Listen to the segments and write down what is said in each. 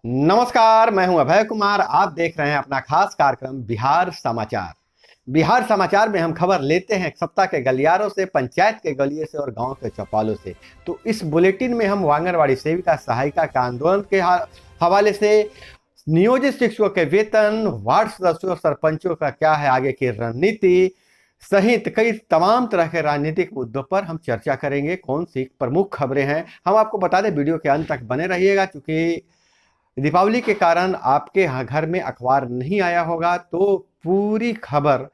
नमस्कार, मैं हूं अभय कुमार। आप देख रहे हैं अपना खास कार्यक्रम बिहार समाचार। बिहार समाचार में हम खबर लेते हैं सत्ता के गलियारों से, पंचायत के गलिये से और गांव के चौपालों से। तो इस बुलेटिन में हम आंगनबाड़ी सेविका सहायिका का आंदोलन के हवाले से, नियोजित शिक्षकों के वेतन, वार्ड सदस्यों और सरपंचों का क्या है आगे की रणनीति सहित कई तमाम तरह के राजनीतिक मुद्दों पर हम चर्चा करेंगे। कौन सी प्रमुख खबरें हैं हम आपको बता दें, वीडियो के अंत तक बने रहिएगा। चूंकि दीपावली के कारण आपके यहाँ घर में अखबार नहीं आया होगा, तो पूरी खबर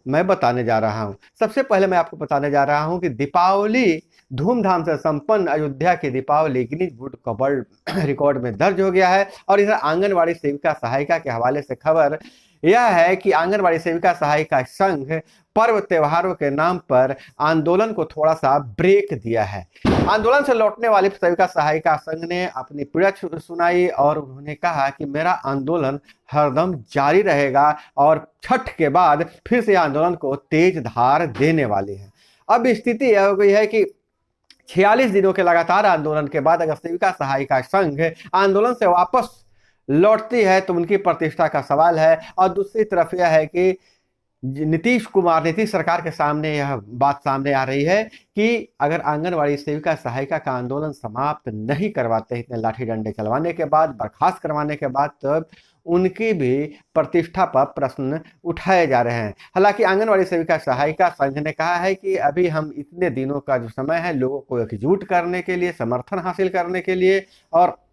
मैं बताने जा रहा हूँ। सबसे पहले मैं आपको बताने जा रहा हूँ कि दीपावली धूमधाम से संपन्न अयोध्या की दीपावली गिनीज बुक का वर्ल्ड रिकॉर्ड में दर्ज हो गया है। और इधर आंगनबाड़ी सेविका सहायिका के हवाले से खबर यह है कि आंगनबाड़ी सेविका सहायिका संघ पर्व त्योहारों के नाम पर आंदोलन को थोड़ा सा ब्रेक दिया है। आंदोलन से लौटने वाली सेविका सहायिका संघ ने अपनी पीड़ा सुनाई और उन्होंने कहा कि मेरा आंदोलन हरदम जारी रहेगा और छठ के बाद फिर से आंदोलन को तेज धार देने वाली है। अब स्थिति यह हो गई है कि 46 दिनों के लगातार आंदोलन के बाद अगर सेविका सहायिका संघ आंदोलन से वापस लौटती है तो उनकी प्रतिष्ठा का सवाल है। और दूसरी तरफ यह है कि नीतीश सरकार के सामने यह बात सामने आ रही है कि अगर आंगनबाड़ी सेविका सहायिका का आंदोलन समाप्त नहीं करवाते, इतने लाठी डंडे चलवाने के बाद, बर्खास्त करवाने के बाद, तब उनकी भी प्रतिष्ठा पर प्रश्न उठाए जा रहे हैं। हालांकि आंगनबाड़ी सेविका सहायिका संघ ने कहा है कि अभी हम इतने दिनों का जो समय है लोगों को एकजुट करने के लिए, समर्थन हासिल करने के लिए और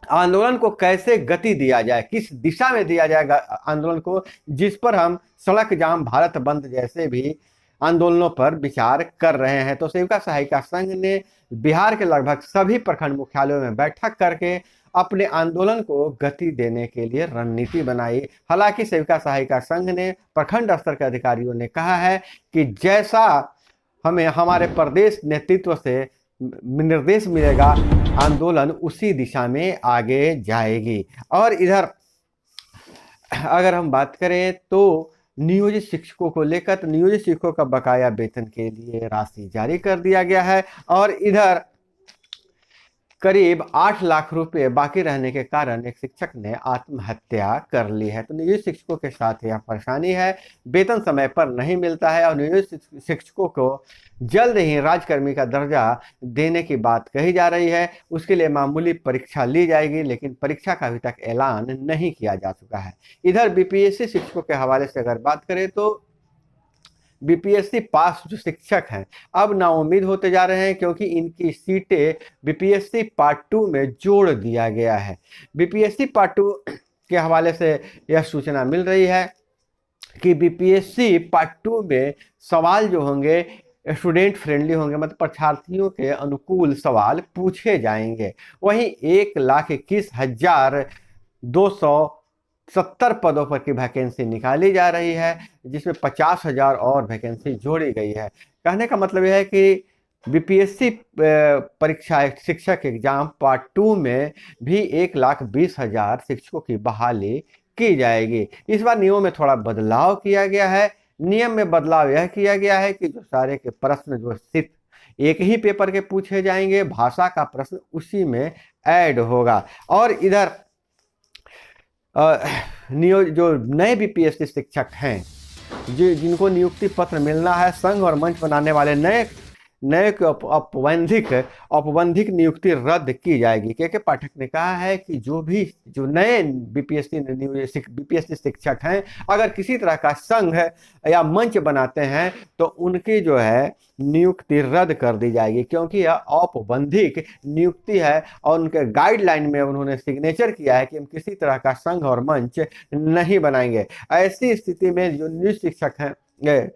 आंदोलन को कैसे गति दिया जाए, किस दिशा में दिया जाएगा आंदोलन को, जिस पर हम सड़क जाम, भारत बंद जैसे भी आंदोलनों पर विचार कर रहे हैं। तो सेविका सहायिका संघ ने बिहार के लगभग सभी प्रखंड मुख्यालयों में बैठक करके अपने आंदोलन को गति देने के लिए रणनीति बनाई। हालांकि सेविका सहायिका संघ ने प्रखंड स्तर के अधिकारियों ने कहा है कि जैसा हमें हमारे प्रदेश नेतृत्व से निर्देश मिलेगा, आंदोलन उसी दिशा में आगे जाएगी। और इधर अगर हम बात करें तो नियोजित शिक्षकों को लेकर, तो नियोजित शिक्षकों का बकाया वेतन के लिए राशि जारी कर दिया गया है और इधर करीब 8 लाख रुपए बाकी रहने के कारण एक शिक्षक ने आत्महत्या कर ली है। तो नियोजित शिक्षकों के साथ यह परेशानी है, वेतन समय पर नहीं मिलता है और नियोजित शिक्षकों को जल्द ही राजकर्मी का दर्जा देने की बात कही जा रही है। उसके लिए मामूली परीक्षा ली जाएगी, लेकिन परीक्षा का अभी तक ऐलान नहीं किया जा चुका है। इधर बीपीएससी शिक्षकों के हवाले से अगर बात करें तो बीपीएससी पास जो शिक्षक हैं अब नाउम्मीद होते जा रहे हैं, क्योंकि इनकी सीटें बीपीएससी पार्ट 2 में जोड़ दिया गया है। बीपीएससी पार्ट 2 के हवाले से यह सूचना मिल रही है कि बीपीएससी पार्ट 2 में सवाल जो होंगे स्टूडेंट फ्रेंडली होंगे, मतलब परीक्षार्थियों के अनुकूल सवाल पूछे जाएंगे। वहीं 1,21,270 पदों पर की वैकेंसी निकाली जा रही है, जिसमें 50,000 और वैकेंसी जोड़ी गई है। कहने का मतलब यह है कि बीपीएससी परीक्षा शिक्षक एग्जाम पार्ट 2 में भी 1,20,000 शिक्षकों की बहाली की जाएगी। इस बार नियमों में थोड़ा बदलाव किया गया है। नियम में बदलाव यह किया गया है कि जो सारे के प्रश्न जो सिर्फ एक ही पेपर के पूछे जाएंगे, भाषा का प्रश्न उसी में ऐड होगा। और इधर जो नए बीपीएससी शिक्षक हैं, जिनको नियुक्ति पत्र मिलना है, संघ और मंच बनाने वाले नए औपबंधिक नियुक्ति रद्द की जाएगी। के पाठक ने कहा है कि जो नए बीपीएससी शिक्षक हैं, अगर किसी तरह का संघ या मंच बनाते हैं तो उनकी जो है नियुक्ति रद्द कर दी जाएगी, क्योंकि यह औपबंधिक नियुक्ति है और उनके गाइडलाइन में उन्होंने सिग्नेचर किया है कि हम किसी तरह का संघ और मंच नहीं बनाएंगे। ऐसी स्थिति में जो नियोजित शिक्षक हैं,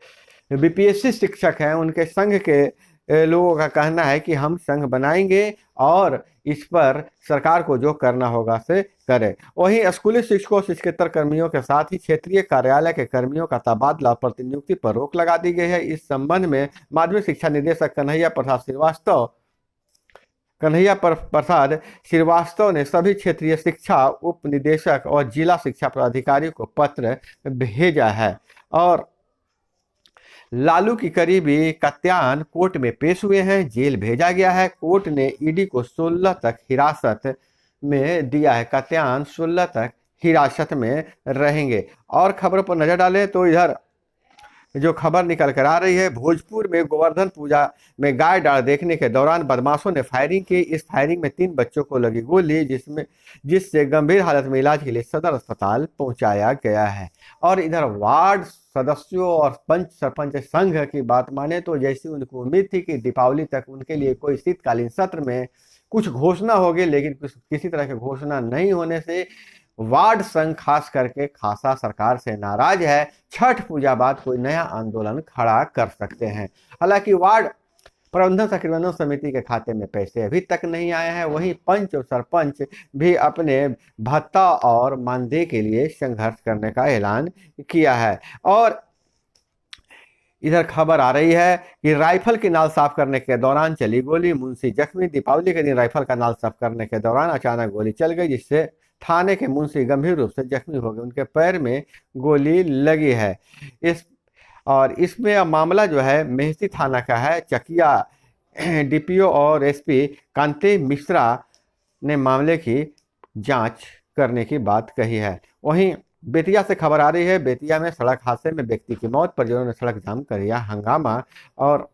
बीपीएससी शिक्षक हैं, उनके संघ के लोगों का कहना है कि हम संघ बनाएंगे और इस पर सरकार को जो करना होगा से करे। वहीं स्कूली शिक्षकों, शिक्षकेतर कर्मियों के साथ ही क्षेत्रीय कार्यालय के कर्मियों का तबादला प्रतिनियुक्ति पर रोक लगा दी गई है। इस संबंध में माध्यमिक शिक्षा निदेशक कन्हैया प्रसाद श्रीवास्तव ने सभी क्षेत्रीय शिक्षा उप निदेशक और जिला शिक्षा पदाधिकारी को पत्र भेजा है। और लालू की करीबी कत्यान कोर्ट में पेश हुए हैं, जेल भेजा गया है। कोर्ट ने ईडी को 16 तक हिरासत में दिया है। कात्यायन 16 तक हिरासत में रहेंगे। और खबरों पर नजर डालें तो इधर जो खबर निकल कर आ रही है, भोजपुर में गोवर्धन पूजा में गाय डाल देखने के दौरान बदमाशों ने फायरिंग की। इस फायरिंग में 3 बच्चों को लगी गोली, जिससे गंभीर हालत में इलाज के लिए सदर अस्पताल पहुंचाया गया है। और इधर वार्ड सदस्यों और पंच सरपंच संघ की बात माने तो जैसी उनको उम्मीद थी कि दीपावली तक उनके लिए कोई शीतकालीन सत्र में कुछ घोषणा होगी, लेकिन किसी तरह की घोषणा नहीं होने से वार्ड संघ खास करके खासा सरकार से नाराज है। छठ पूजा बाद कोई नया आंदोलन खड़ा कर सकते हैं। हालांकि वार्ड प्रबंधन सक्रियण समिति के खाते में पैसे अभी तक नहीं आए हैं। वहीं पंच और सरपंच भी अपने भत्ता और मानदेय के लिए संघर्ष करने का ऐलान किया है। और इधर खबर आ रही है कि राइफल की नाल साफ करने के दौरान चली गोली, मुंशी जख्मी। दीपावली के दिन राइफल का नाल साफ करने के दौरान अचानक गोली चल गई, जिससे थाने के मुंशी गंभीर रूप से जख्मी हो गए। उनके पैर में गोली लगी है। इसमें अब मामला जो है मेहसी थाना का है। चकिया डीपीओ और एसपी कांति मिश्रा ने मामले की जांच करने की बात कही है। वहीं बेतिया से खबर आ रही है, बेतिया में सड़क हादसे में व्यक्ति की मौत, परिजनों ने सड़क जाम कर किया हंगामा। और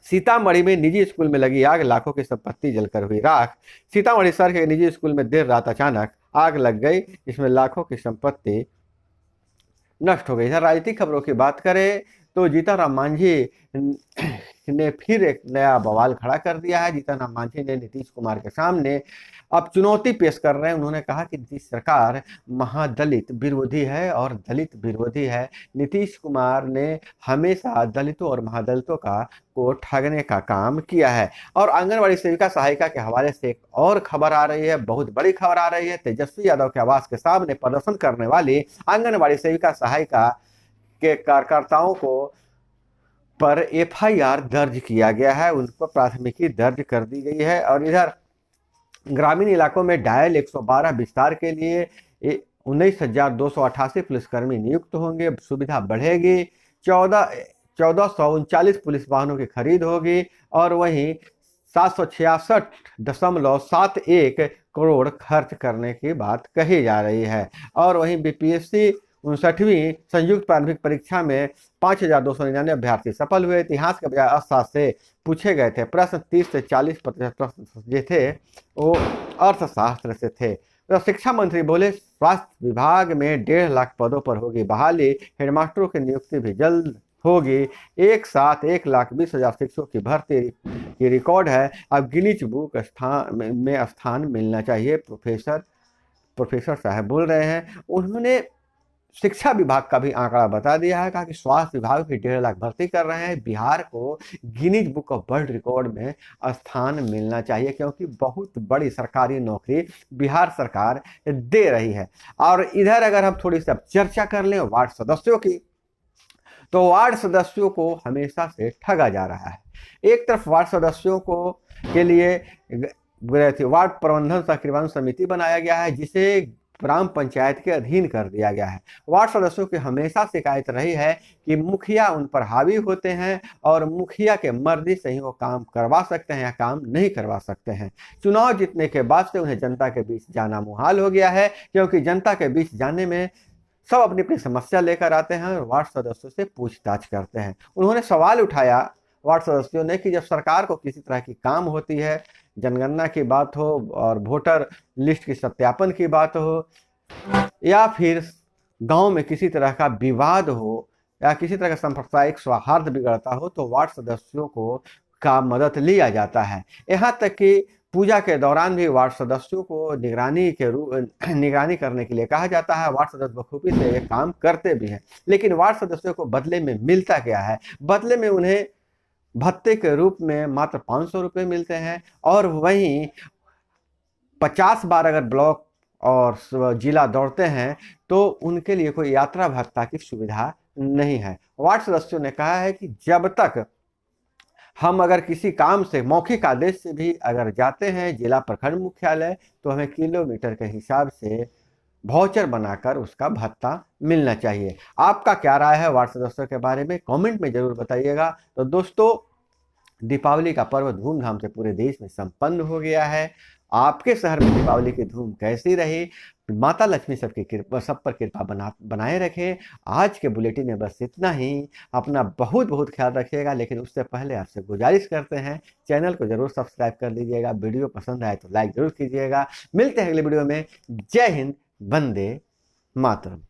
सीतामढ़ी में निजी स्कूल में लगी आग, लाखों की संपत्ति जलकर हुई राख। सीतामढ़ी शहर के निजी स्कूल में देर रात अचानक आग लग गई, जिसमें लाखों की संपत्ति नष्ट हो गई। इधर राजनीतिक खबरों की बात करें तो जीतन मांझी ने फिर एक नया बवाल खड़ा कर दिया है। जीतन मांझी ने नीतीश कुमार के सामने अब चुनौती पेश कर रहे हैं। उन्होंने कहा कि नीतीश सरकार महादलित विरोधी है और दलित विरोधी है। नीतीश कुमार ने हमेशा दलितों और महादलितों को ठगने का काम किया है। और आंगनबाड़ी सेविका सहायिका के हवाले से एक और खबर आ रही है, बहुत बड़ी खबर आ रही है। तेजस्वी यादव के आवास के सामने प्रदर्शन करने वाली आंगनबाड़ी सेविका सहायिका के कार्यकर्ताओं को पर एफआईआर दर्ज किया गया है, उन पर प्राथमिकी दर्ज कर दी गई है। और इधर ग्रामीण इलाकों में डायल 112 विस्तार के लिए 19,288 पुलिसकर्मी नियुक्त होंगे, सुविधा बढ़ेगी। 1439 पुलिस वाहनों की खरीद होगी। और वहीं 766.71 करोड़ खर्च करने की बात कही जा रही है। और वहीं बीपीएससी 59वीं संयुक्त प्रारंभिक परीक्षा में 5,299 अभ्यर्थी सफल हुए। इतिहास के बजाय अर्थशास्त्र से पूछे गए थे प्रश्न। 30 से 40% प्रश्न जो थे वो अर्थशास्त्र से थे। तो शिक्षा मंत्री बोले स्वास्थ्य विभाग में 1.5 लाख पदों पर होगी बहाली, हेडमास्टरों की नियुक्ति भी जल्द होगी। एक साथ 1,20,000 शिक्षकों की भर्ती की रिकॉर्ड है। अब गिनीज बुक में स्थान मिलना चाहिए, प्रोफेसर साहब बोल रहे हैं। उन्होंने शिक्षा विभाग का भी आंकड़ा बता दिया है, कहा कि स्वास्थ्य विभाग भी 1.5 लाख भर्ती कर रहे हैं। बिहार को Guinness book of world record में स्थान मिलना चाहिए, क्योंकि बहुत बड़ी सरकारी नौकरी बिहार सरकार दे रही है। और इधर अगर हम थोड़ी सी चर्चा कर लें वार्ड सदस्यों की, तो वार्ड सदस्यों को हमेशा से ठगा जा रहा है। एक तरफ वार्ड सदस्यों को के लिए वार्ड प्रबंधन सक्रियण समिति बनाया गया है, जिसे ग्राम पंचायत के अधीन कर दिया गया है। वार्ड सदस्यों की हमेशा शिकायत रही है कि मुखिया उन पर हावी होते हैं और मुखिया के मर्जी से ही वो काम करवा सकते हैं या काम नहीं करवा सकते हैं। चुनाव जीतने के बाद से उन्हें जनता के बीच जाना मुहाल हो गया है, क्योंकि जनता के बीच जाने में सब अपनी अपनी समस्या लेकर आते हैं और वार्ड सदस्यों से पूछताछ करते हैं। उन्होंने सवाल उठाया वार्ड सदस्यों ने कि जब सरकार को किसी तरह की काम होती है, जनगणना की बात हो और वोटर लिस्ट की सत्यापन की बात हो, या फिर गांव में किसी तरह का विवाद हो या किसी तरह का सांप्रदायिक सौहार्द बिगड़ता हो, तो वार्ड सदस्यों का मदद लिया जाता है। यहाँ तक कि पूजा के दौरान भी वार्ड सदस्यों को निगरानी करने के लिए कहा जाता है। वार्ड सदस्य बखूबी से ये काम करते भी हैं, लेकिन वार्ड सदस्यों को बदले में मिलता क्या है? बदले में उन्हें भत्ते के रूप में मात्र 500 रुपये मिलते हैं। और वहीं 50 बार अगर ब्लॉक और जिला दौड़ते हैं तो उनके लिए कोई यात्रा भत्ता की सुविधा नहीं है। वार्ड सदस्यों ने कहा है कि जब तक हम अगर किसी काम से मौखिक आदेश से भी अगर जाते हैं जिला प्रखंड मुख्यालय, तो हमें किलोमीटर के हिसाब से वाउचर बनाकर उसका भत्ता मिलना चाहिए। आपका क्या राय है वार्ड सदस्यों के बारे में? कमेंट में जरूर बताइएगा। तो दोस्तों, दीपावली का पर्व धूमधाम से पूरे देश में संपन्न हो गया है। आपके शहर में दीपावली की धूम कैसी रही? माता लक्ष्मी सबकी कृपा, सब पर कृपा बनाए रखे। आज के बुलेटिन में बस इतना ही। अपना बहुत बहुत ख्याल रखिएगा, लेकिन उससे पहले आपसे गुजारिश करते हैं चैनल को जरूर सब्सक्राइब कर लीजिएगा। वीडियो पसंद आए तो लाइक जरूर कीजिएगा। मिलते हैं अगले वीडियो में। जय हिंद, वंदे मातरम।